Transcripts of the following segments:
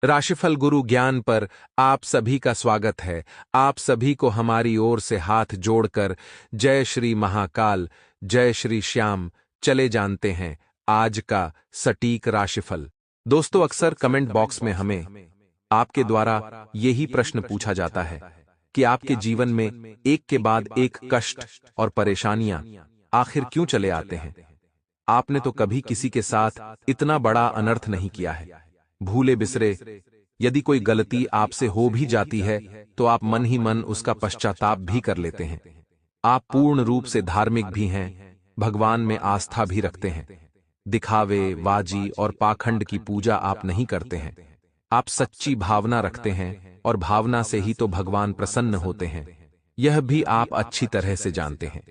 राशिफल गुरु ज्ञान पर आप सभी का स्वागत है। आप सभी को हमारी ओर से हाथ जोड़कर जय श्री महाकाल, जय श्री श्याम। चले जानते हैं आज का सटीक राशिफल। दोस्तों, अक्सर कमेंट बॉक्स में हमें आपके द्वारा यही प्रश्न पूछा जाता है कि आपके जीवन में एक के बाद एक कष्ट और परेशानियां आखिर क्यों चले आते हैं। आपने तो कभी किसी के साथ इतना बड़ा अनर्थ नहीं किया है। भूले बिसरे यदि कोई गलती आपसे हो भी जाती है तो आप मन ही मन उसका पश्चाताप भी कर लेते हैं। आप पूर्ण रूप से धार्मिक भी हैं, भगवान में आस्था भी रखते हैं। दिखावे, बाजी और पाखंड की पूजा आप नहीं करते हैं। आप सच्ची भावना रखते हैं और भावना से ही तो भगवान प्रसन्न होते हैं। यह भी आप अच्छी तरह से जानते हैं।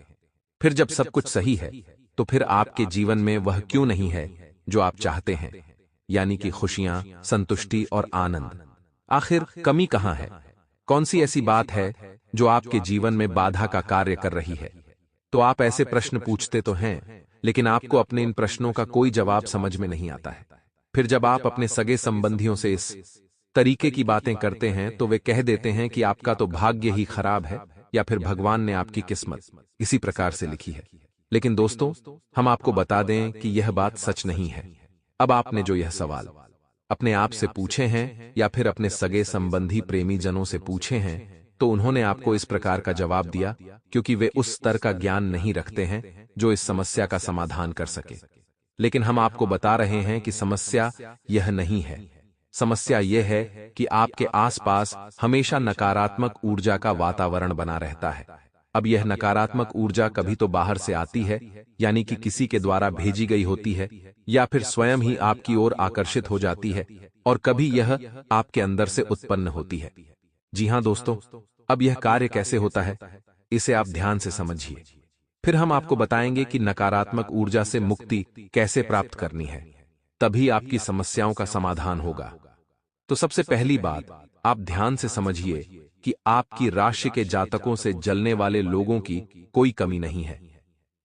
फिर जब सब कुछ सही है तो फिर आपके जीवन में वह क्यों नहीं है जो आप चाहते हैं, यानी कि खुशियां, संतुष्टि और आनंद। आखिर कमी कहां है? कौन सी ऐसी बात है जो आपके जीवन में बाधा का कार्य कर रही है? तो आप ऐसे प्रश्न पूछते तो हैं, लेकिन आपको अपने इन प्रश्नों का कोई जवाब समझ में नहीं आता है। फिर जब आप अपने सगे संबंधियों से इस तरीके की बातें करते हैं तो वे कह देते हैं कि आपका तो भाग्य ही खराब है या फिर भगवान ने आपकी किस्मत इसी प्रकार से लिखी है। लेकिन दोस्तों, हम आपको बता दें कि यह बात सच नहीं है। अब आपने जो यह सवाल अपने आप से पूछे हैं या फिर अपने सगे संबंधी प्रेमी जनों से पूछे हैं, तो उन्होंने आपको इस प्रकार का जवाब दिया क्योंकि वे उस स्तर का ज्ञान नहीं रखते हैं जो इस समस्या का समाधान कर सके। लेकिन हम आपको बता रहे हैं कि समस्या यह नहीं है। समस्या यह है कि आपके आसपास हमेशा नकारात्मक ऊर्जा का वातावरण बना रहता है। अब यह नकारात्मक ऊर्जा कभी तो बाहर से आती है, यानी कि किसी के द्वारा भेजी गई होती है, या फिर स्वयं ही आपकी ओर आकर्षित हो जाती है, और कभी यह आपके अंदर से उत्पन्न होती है। जी हां दोस्तों, अब यह कार्य कैसे होता है, इसे आप ध्यान से समझिए। फिर हम आपको बताएंगे कि नकारात्मक ऊर्जा से मुक्ति कैसे प्राप्त करनी है, तभी आपकी समस्याओं का समाधान होगा। तो सबसे पहली बात, आप ध्यान से समझिए कि आपकी राशि के जातकों से जलने वाले लोगों की कोई कमी नहीं है।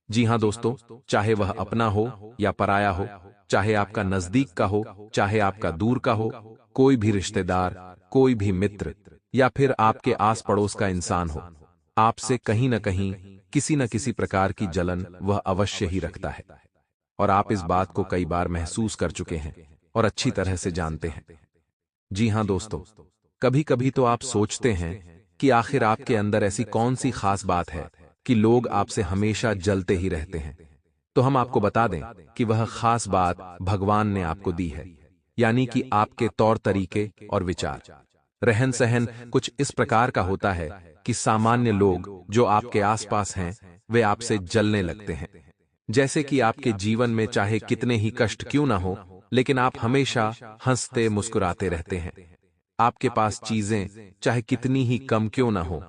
जी हां दोस्तों, चाहे वह अपना हो या पराया हो, चाहे आपका नजदीक का हो, चाहे आपका दूर का हो, कोई भी रिश्तेदार, कोई भी मित्र या फिर आपके आस पड़ोस का इंसान हो, आपसे कहीं न कहीं किसी न किसी प्रकार की जलन वह अवश्य ही रखता है। और आप इस बात को कई बार महसूस कर चुके हैं और अच्छी तरह से जानते हैं। जी हां दोस्तों, कभी कभी तो आप सोचते हैं कि आखिर आपके अंदर ऐसी कौन सी खास बात है कि लोग आपसे हमेशा जलते ही रहते हैं। तो हम आपको बता दें कि वह खास बात भगवान ने आपको दी है, यानी कि आपके तौर तरीके और विचार, रहन सहन कुछ इस प्रकार का होता है कि सामान्य लोग जो आपके आसपास हैं वे आपसे जलने लगते हैं। जैसे कि आपके जीवन में चाहे कितने ही कष्ट क्यों ना हो, लेकिन आप हमेशा हंसते मुस्कुराते रहते हैं। आपके पास चीजें चाहे कितनी ही कम क्यों ना हो,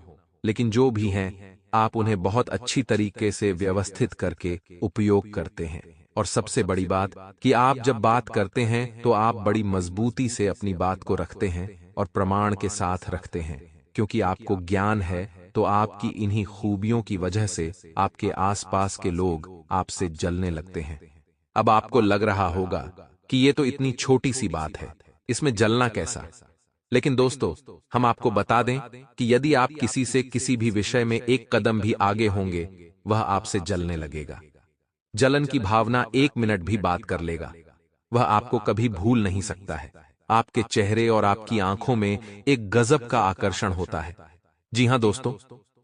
लेकिन जो भी हैं आप उन्हें बहुत अच्छी तरीके से व्यवस्थित करके उपयोग करते हैं। और सबसे बड़ी बात कि आप जब बात करते हैं तो आप बड़ी मजबूती से अपनी बात को रखते हैं और प्रमाण के साथ रखते हैं, क्योंकि आपको ज्ञान है। तो आपकी इन्हीं खूबियों की वजह से आपके आसपास के लोग आपसे जलने लगते हैं। अब आपको लग रहा होगा कि ये तो इतनी छोटी सी बात है, इसमें जलना कैसा। लेकिन दोस्तों, हम आपको बता दें कि यदि आप किसी से किसी भी विषय में एक कदम भी आगे होंगे, वह आपसे जलने लगेगा। जलन की भावना एक मिनट भी बात कर लेगा, वह आपको कभी भूल नहीं सकता है। आपके चेहरे और आपकी आंखों में एक गजब का आकर्षण होता है। जी हां दोस्तों,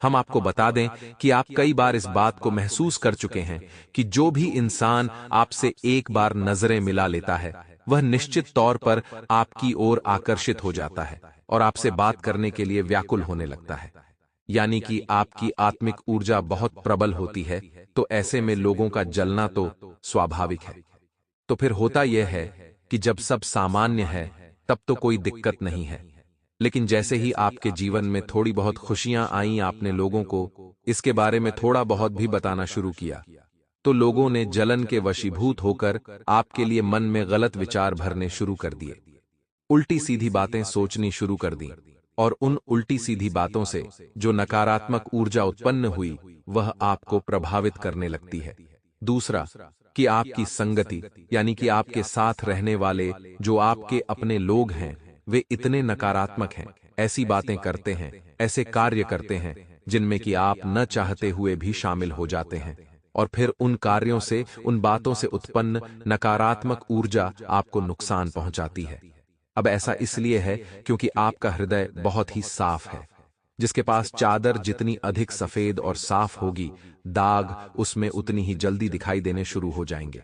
हम आपको बता दें कि आप कई बार इस बात को महसूस कर चुके हैं कि जो भी इंसान आपसे एक बार नजरें मिला लेता है वह निश्चित तौर पर आपकी ओर आकर्षित हो जाता है और आपसे बात करने के लिए व्याकुल होने लगता है। यानी कि आपकी आत्मिक ऊर्जा बहुत प्रबल होती है, तो ऐसे में लोगों का जलना तो स्वाभाविक है। तो फिर होता यह है कि जब सब सामान्य है तब तो कोई दिक्कत नहीं है, लेकिन जैसे ही आपके जीवन में थोड़ी बहुत खुशियां आईं, आपने लोगों को इसके बारे में थोड़ा बहुत भी बताना शुरू किया, तो लोगों ने जलन के वशीभूत होकर आपके लिए मन में गलत विचार भरने शुरू कर दिए। उल्टी सीधी बातें सोचनी शुरू कर दी, और उन उल्टी सीधी बातों से जो नकारात्मक ऊर्जा उत्पन्न हुई वह आपको प्रभावित करने लगती है। दूसरा कि आपकी संगति, यानी कि आपके साथ रहने वाले जो आपके अपने लोग हैं, वे इतने नकारात्मक हैं, ऐसी बातें करते हैं, ऐसे कार्य करते हैं जिनमें कि आप न चाहते हुए भी शामिल हो जाते हैं, और फिर उन कार्यों से, उन बातों से उत्पन्न नकारात्मक ऊर्जा आपको नुकसान पहुंचाती है। अब ऐसा इसलिए है क्योंकि आपका हृदय बहुत ही साफ है। जिसके पास चादर जितनी अधिक सफेद और साफ होगी, दाग उसमें उतनी ही जल्दी दिखाई देने शुरू हो जाएंगे।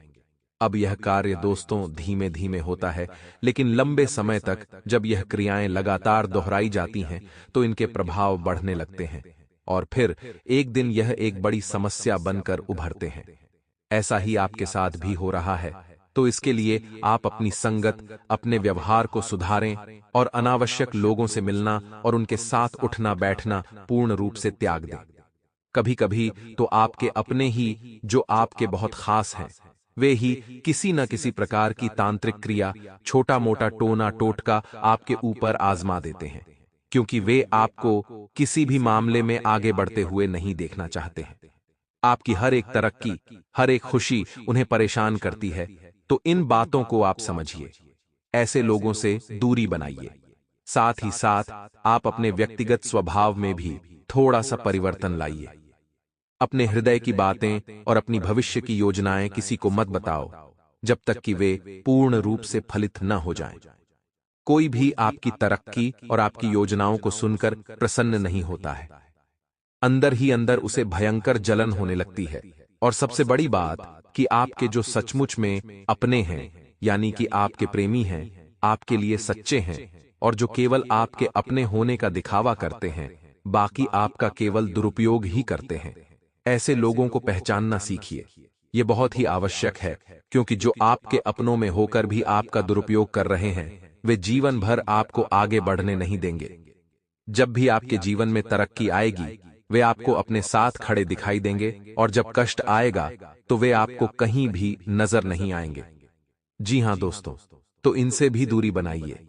अब यह कार्य दोस्तों धीमे धीमे होता है, लेकिन लंबे समय तक जब यह क्रियाएं लगातार दोहराई जाती हैं तो इनके प्रभाव बढ़ने लगते हैं, और फिर एक दिन यह एक बड़ी समस्या बनकर उभरते हैं। ऐसा ही आपके साथ भी हो रहा है। तो इसके लिए आप अपनी संगत, अपने व्यवहार को सुधारें और अनावश्यक लोगों से मिलना और उनके साथ उठना बैठना पूर्ण रूप से त्याग दें। कभी कभी तो आपके अपने ही, जो आपके बहुत खास हैं, वे ही किसी न किसी प्रकार की तांत्रिक क्रिया, छोटा मोटा टोना टोटका आपके ऊपर आजमा देते हैं, क्योंकि वे आपको किसी भी मामले में आगे बढ़ते हुए नहीं देखना चाहते हैं। आपकी हर एक तरक्की, हर एक खुशी उन्हें परेशान करती है। तो इन बातों को आप समझिए, ऐसे लोगों से दूरी बनाइए। साथ ही साथ आप अपने व्यक्तिगत स्वभाव में भी थोड़ा सा परिवर्तन लाइए। अपने हृदय की बातें और अपनी भविष्य की योजनाएं किसी को मत बताओ जब तक कि वे पूर्ण रूप से फलित न हो जाएं। कोई भी आपकी तरक्की और आपकी योजनाओं को सुनकर प्रसन्न नहीं होता है। अंदर ही अंदर उसे भयंकर जलन होने लगती है। और सबसे बड़ी बात कि आपके जो सचमुच में अपने हैं, यानी कि आपके प्रेमी हैं, आपके लिए सच्चे हैं, और जो केवल आपके अपने होने का दिखावा करते हैं, बाकी आपका केवल दुरुपयोग ही करते हैं, ऐसे लोगों को पहचानना सीखिए। ये बहुत ही आवश्यक है, क्योंकि जो आपके अपनों में होकर भी आपका दुरुपयोग कर रहे हैं, वे जीवन भर आपको आगे बढ़ने नहीं देंगे। जब भी आपके जीवन में तरक्की आएगी, वे आपको अपने साथ खड़े दिखाई देंगे, और जब कष्ट आएगा तो वे आपको कहीं भी नजर नहीं आएंगे। जी हां दोस्तों, तो इनसे भी दूरी बनाइए।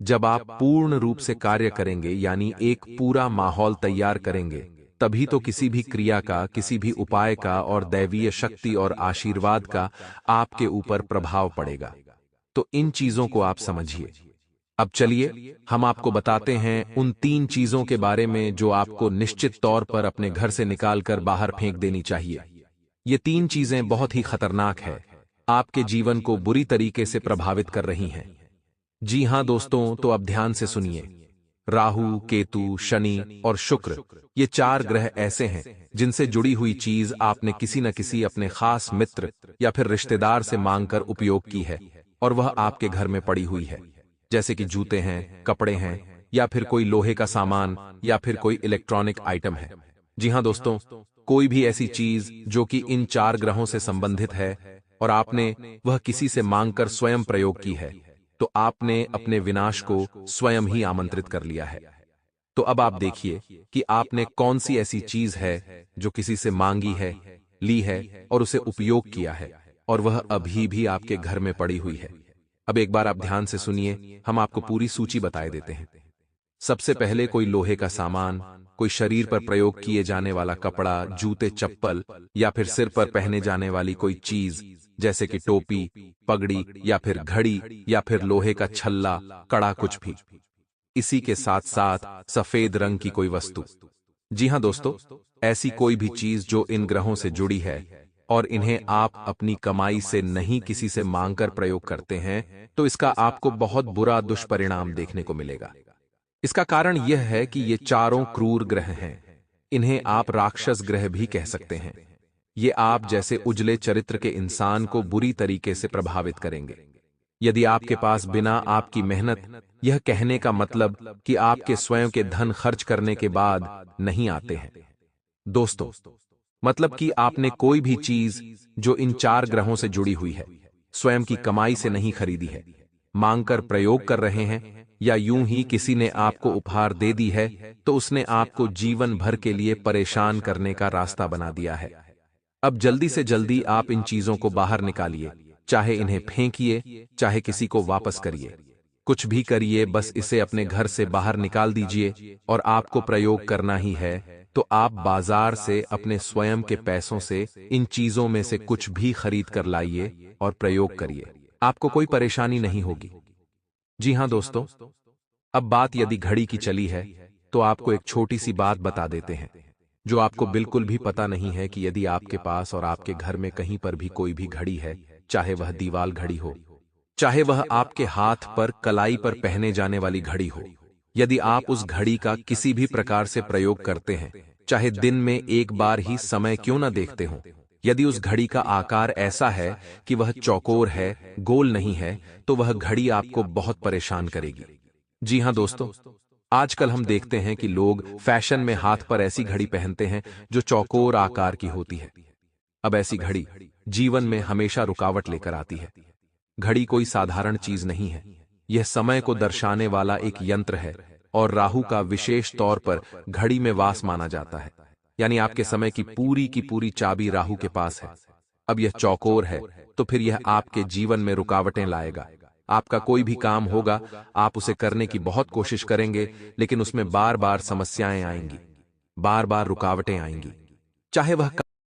जब आप पूर्ण रूप से कार्य करेंगे, यानी एक पूरा माहौल तैयार करेंगे, तभी तो किसी भी क्रिया का, किसी भी उपाय का और दैवीय शक्ति और आशीर्वाद का आपके ऊपर प्रभाव पड़ेगा। तो इन चीजों को आप समझिए। अब चलिए हम आपको बताते हैं उन 3 चीजों के बारे में जो आपको निश्चित तौर पर अपने घर से निकालकर बाहर फेंक देनी चाहिए। ये 3 चीजें बहुत ही खतरनाक है, आपके जीवन को बुरी तरीके से प्रभावित कर रही हैं। जी हां दोस्तों, तो अब ध्यान से सुनिए। राहु, केतु, शनि और शुक्र, ये 4 ग्रह ऐसे हैं जिनसे जुड़ी हुई चीज आपने किसी न किसी अपने खास मित्र या फिर रिश्तेदार से मांगकर उपयोग की है, और वह आपके घर में पड़ी हुई है। जैसे कि जूते हैं, कपड़े हैं, या फिर कोई लोहे का सामान, या फिर कोई इलेक्ट्रॉनिक आइटम है। जी हां दोस्तों, कोई भी ऐसी चीज जो कि इन 4 ग्रहों से संबंधित है और आपने वह किसी से मांगकर स्वयं प्रयोग की है, तो आपने अपने विनाश को स्वयं ही आमंत्रित कर लिया है। तो अब आप देखिए कि आपने कौन सी ऐसी चीज है जो किसी से मांगी है, ली है और उसे उपयोग किया है, और वह अभी भी आपके घर में पड़ी हुई है। अब एक बार आप ध्यान से सुनिए, हम आपको पूरी सूची बताए देते हैं। सबसे पहले कोई लोहे का सामान, कोई शरीर पर प्रयोग किए जाने वाला कपड़ा, जूते, चप्पल, या फिर सिर पर पहने जाने वाली कोई चीज, जैसे कि टोपी, पगड़ी, या फिर घड़ी, या फिर लोहे का छल्ला, कड़ा, कुछ भी। इसी के साथ साथ सफेद रंग की कोई वस्तु। जी हां दोस्तों, ऐसी कोई भी चीज जो इन ग्रहों से जुड़ी है और इन्हें आप अपनी कमाई से नहीं किसी से मांगकर प्रयोग करते हैं, तो इसका आपको बहुत बुरा दुष्परिणाम देखने को मिलेगा। इसका कारण यह है कि ये चारों क्रूर ग्रह हैं। इन्हें आप राक्षस ग्रह भी कह सकते हैं। ये आप जैसे उजले चरित्र के इंसान को बुरी तरीके से प्रभावित करेंगे। यदि आपके पास बिना आपकी मेहनत, यह कहने का मतलब कि आपके स्वयं के धन खर्च करने के बाद नहीं आते हैं दोस्तों, मतलब कि आपने कोई भी चीज जो इन 4 ग्रहों से जुड़ी हुई है, स्वयं की कमाई से नहीं खरीदी है, मांगकर प्रयोग कर रहे हैं, या यूं ही किसी ने आपको उपहार दे दी है, तो उसने आपको जीवन भर के लिए परेशान करने का रास्ता बना दिया है। अब जल्दी से जल्दी आप इन चीजों को बाहर निकालिए, चाहे इन्हें फेंकिए, चाहे किसी को वापस करिए, कुछ भी करिए, बस इसे अपने घर से बाहर निकाल दीजिए। और आपको प्रयोग करना ही है, तो आप बाजार से अपने स्वयं के पैसों से इन चीजों में से कुछ भी खरीद कर लाइए और प्रयोग करिए। आपको कोई परेशानी नहीं होगी। जी हां दोस्तों, अब बात यदि घड़ी की चली है तो आपको एक छोटी सी बात बता देते हैं जो आपको बिल्कुल भी पता नहीं है कि यदि आपके पास और आपके घर में कहीं पर भी कोई भी घड़ी है, चाहे वह दीवाल घड़ी हो, चाहे वह आपके हाथ पर कलाई पर पहने जाने वाली घड़ी हो, यदि आप उस घड़ी का किसी भी प्रकार से प्रयोग करते हैं, चाहे दिन में एक बार ही समय क्यों न देखते हो, यदि उस घड़ी का आकार ऐसा है कि वह चौकोर है, गोल नहीं है, तो वह घड़ी आपको बहुत परेशान करेगी। जी हां दोस्तों, आजकल हम देखते हैं कि लोग फैशन में हाथ पर ऐसी घड़ी पहनते हैं जो चौकोर आकार की होती है। अब ऐसी घड़ी जीवन में हमेशा रुकावट लेकर आती है। घड़ी कोई साधारण चीज नहीं है, यह समय को दर्शाने वाला एक यंत्र है और राहु का विशेष तौर पर घड़ी में वास माना जाता है। यानी आपके समय की पूरी चाबी राहु के पास है। अब यह चौकोर है तो फिर यह आपके जीवन में रुकावटें लाएगा। आपका कोई भी काम होगा, आप उसे करने की बहुत कोशिश करेंगे, लेकिन उसमें बार बार समस्याएं आएंगी, बार बार रुकावटें आएंगी, चाहे वह